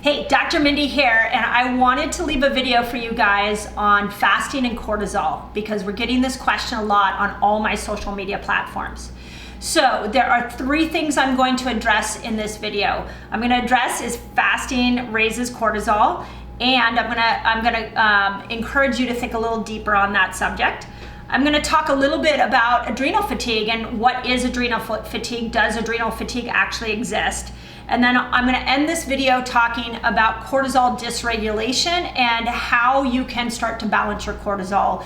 Hey, Dr. Mindy here, and I wanted to leave a video for you guys on fasting and cortisol because we're getting this question a lot on all my social media platforms. So there are three things I'm going to address in this video. I'm going to address is fasting raises cortisol, and I'm gonna encourage you to think a little deeper on that subject. I'm going to talk a little bit about adrenal fatigue and what is adrenal fatigue. Does adrenal fatigue actually exist? And then I'm going to end this video talking about cortisol dysregulation and how you can start to balance your cortisol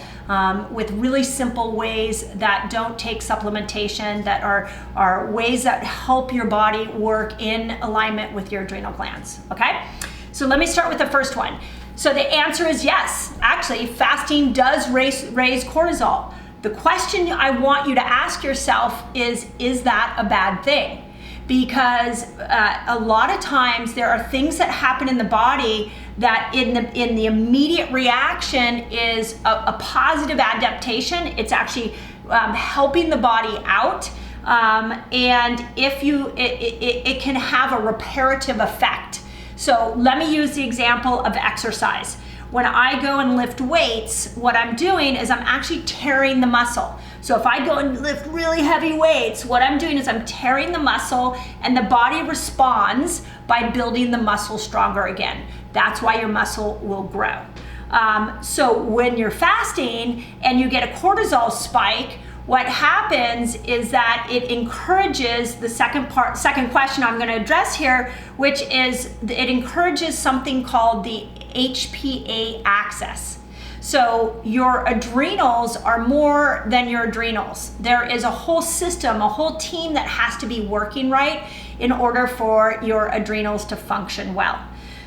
with really simple ways that don't take supplementation, that are ways that help your body work in alignment with your adrenal glands. Okay? So let me start with the first one. So the answer is yes. Actually, fasting does raise cortisol. The question I want you to ask yourself is that a bad thing? Because a lot of times there are things that happen in the body that in the immediate reaction is a positive adaptation. It's actually helping the body out, and it can have a reparative effect. So let me use the example of exercise. When I go and lift weights, what I'm doing is I'm actually tearing the muscle. So if I go and lift really heavy weights, what I'm doing is I'm tearing the muscle, and the body responds by building the muscle stronger again. That's why your muscle will grow. So when you're fasting and you get a cortisol spike, what happens is that it encourages the second question I'm going to address here, which is it encourages something called the HPA axis. So your adrenals are more than your adrenals. There is a whole system, a whole team that has to be working right in order for your adrenals to function well.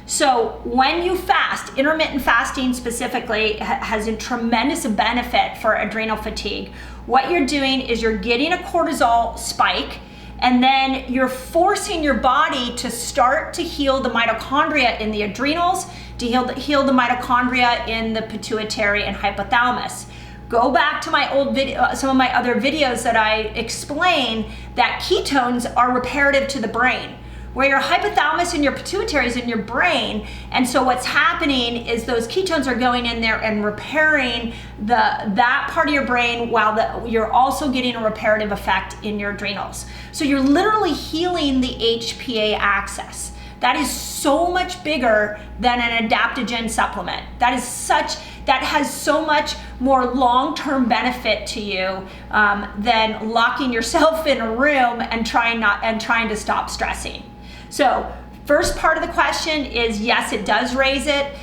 So when you fast, intermittent fasting specifically has a tremendous benefit for adrenal fatigue. What you're doing is you're getting a cortisol spike, and then you're forcing your body to start to heal the mitochondria in the adrenals, to heal the mitochondria in the pituitary and hypothalamus. Go back to my old video, some of my other videos that I explain that ketones are reparative to the brain, where your hypothalamus and your pituitary is in your brain. And so what's happening is those ketones are going in there and repairing that part of your brain while you're also getting a reparative effect in your adrenals. So you're literally healing the HPA axis. That is so much bigger than an adaptogen supplement. That has so much more long-term benefit to you than locking yourself in a room and trying to stop stressing. So first part of the question is yes, it does raise it,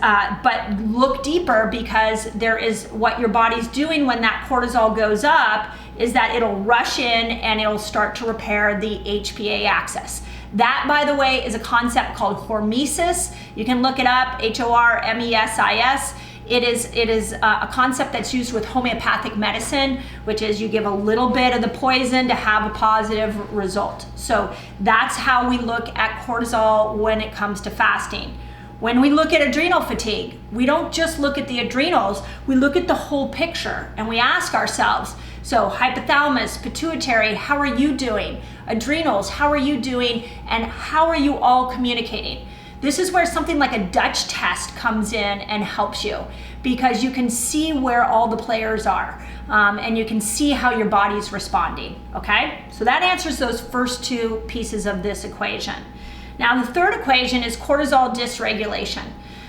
but look deeper, because there is what your body's doing when that cortisol goes up is that it'll rush in and it'll start to repair the HPA axis. That, by the way, is a concept called hormesis. You can look it up, HORMESIS. It is a concept that's used with homeopathic medicine, which is you give a little bit of the poison to have a positive result. So that's how we look at cortisol when it comes to fasting. When we look at adrenal fatigue, we don't just look at the adrenals, we look at the whole picture, and we ask ourselves, so hypothalamus, pituitary, how are you doing? Adrenals, how are you doing? And how are you all communicating? This is where something like a Dutch test comes in and helps you, because you can see where all the players are, and you can see how your body's responding, okay? So that answers those first two pieces of this equation. Now the third equation is cortisol dysregulation.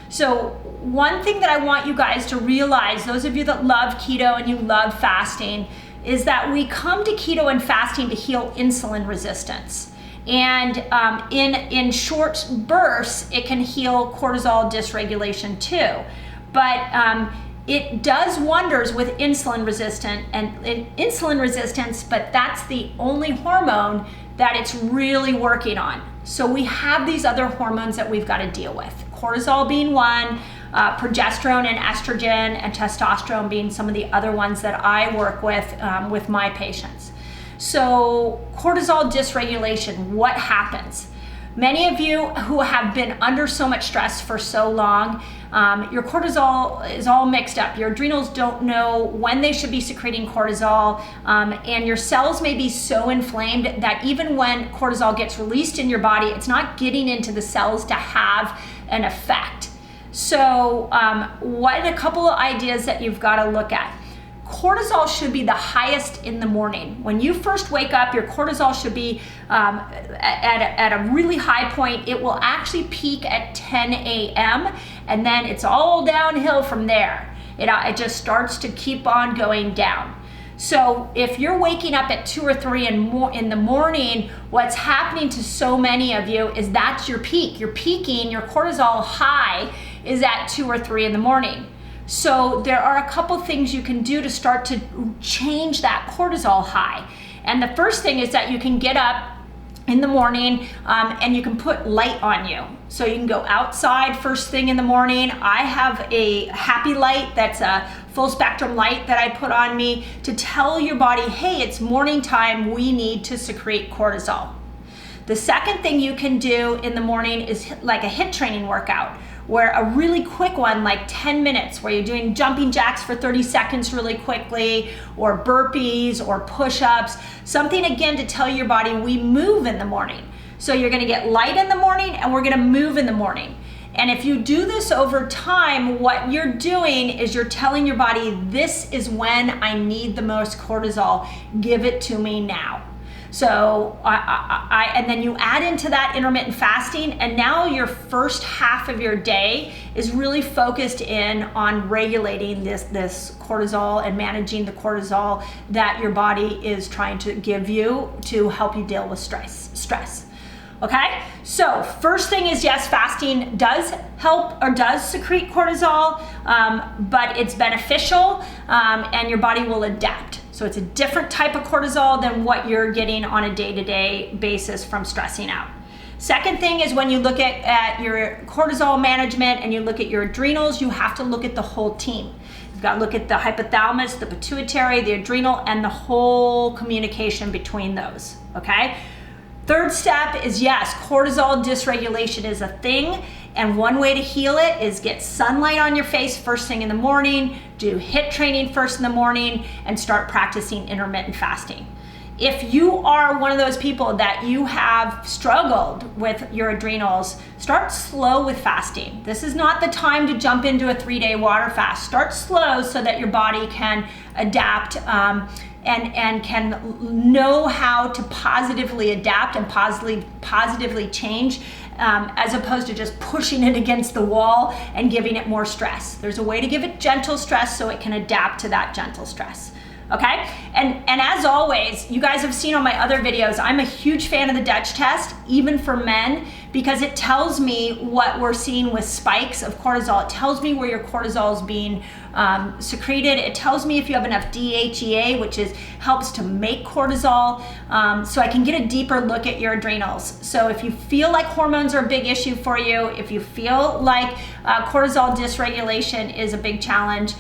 So one thing that I want you guys to realize, those of you that love keto and you love fasting, is that we come to keto and fasting to heal insulin resistance. And in short bursts, it can heal cortisol dysregulation too. But it does wonders with insulin resistance, but that's the only hormone that it's really working on. So we have these other hormones that we've got to deal with. Cortisol being one, progesterone and estrogen and testosterone being some of the other ones that I work with my patients. So cortisol dysregulation, what happens? Many of you who have been under so much stress for so long, your cortisol is all mixed up. Your adrenals don't know when they should be secreting cortisol, and your cells may be so inflamed that even when cortisol gets released in your body, it's not getting into the cells to have an effect. So what a couple of ideas that you've got to look at. Cortisol should be the highest in the morning. When you first wake up, your cortisol should be at a really high point. It will actually peak at 10 a.m. and then it's all downhill from there. It just starts to keep on going down. So if you're waking up at 2 or 3 in the morning, what's happening to so many of you is that's your peak. You're peaking, your cortisol high is at 2 or 3 in the morning. So there are a couple things you can do to start to change that cortisol high. And the first thing is that you can get up in the morning and you can put light on you. So you can go outside first thing in the morning. I have a happy light that's a full spectrum light that I put on me to tell your body, hey, it's morning time, we need to secrete cortisol. The second thing you can do in the morning is like a HIIT training workout, where a really quick one, like 10 minutes, where you're doing jumping jacks for 30 seconds really quickly, or burpees or push-ups, something again to tell your body we move in the morning. So you're gonna get light in the morning and we're gonna move in the morning. And if you do this over time, what you're doing is you're telling your body, this is when I need the most cortisol, give it to me now. So and then you add into that intermittent fasting, and now your first half of your day is really focused in on regulating this cortisol and managing the cortisol that your body is trying to give you to help you deal with stress. Okay, so first thing is, yes, fasting does help or does secrete cortisol, but it's beneficial and your body will adapt. So it's a different type of cortisol than what you're getting on a day-to-day basis from stressing out. Second thing is, when you look at your cortisol management and you look at your adrenals, you have to look at the whole team. You've got to look at the hypothalamus, the pituitary, the adrenal, and the whole communication between those, okay? Third step is, yes, cortisol dysregulation is a thing, and one way to heal it is get sunlight on your face first thing in the morning, do HIIT training first in the morning, and start practicing intermittent fasting. If you are one of those people that you have struggled with your adrenals, start slow with fasting. This is not the time to jump into a 3-day water fast. Start slow so that your body can adapt and can know how to positively adapt and positively change, as opposed to just pushing it against the wall and giving it more stress. There's a way to give it gentle stress so it can adapt to that gentle stress. Okay, and as always, you guys have seen on my other videos, I'm a huge fan of the Dutch test, even for men, because it tells me what we're seeing with spikes of cortisol. It tells me where your cortisol is being secreted. It tells me if you have enough DHEA, which helps to make cortisol, so I can get a deeper look at your adrenals. So if you feel like hormones are a big issue for you, if you feel like cortisol dysregulation is a big challenge,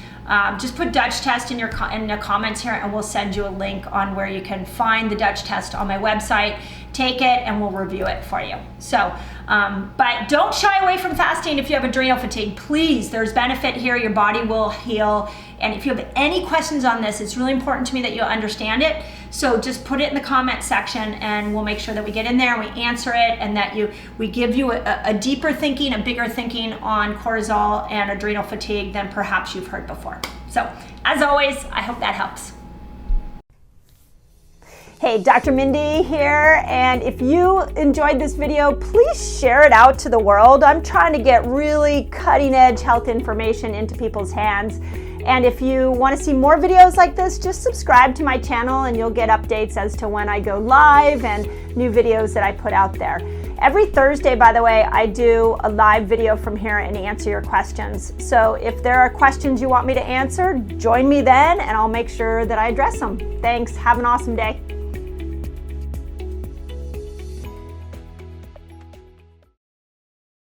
just put Dutch test in the comments here, and we'll send you a link on where you can find the Dutch test on my website. Take it and we'll review it for you. So, but don't shy away from fasting if you have adrenal fatigue. Please, there's benefit here. Your body will heal. And if you have any questions on this, it's really important to me that you understand it. So just put it in the comment section and we'll make sure that we get in there and we answer it, and that we give you a deeper thinking, a bigger thinking on cortisol and adrenal fatigue than perhaps you've heard before. So as always, I hope that helps. Hey, Dr. Mindy here, and if you enjoyed this video, please share it out to the world. I'm trying to get really cutting-edge health information into people's hands. And if you want to see more videos like this, just subscribe to my channel and you'll get updates as to when I go live and new videos that I put out there. Every Thursday, by the way, I do a live video from here and answer your questions. So if there are questions you want me to answer, join me then and I'll make sure that I address them. Thanks. Have an awesome day.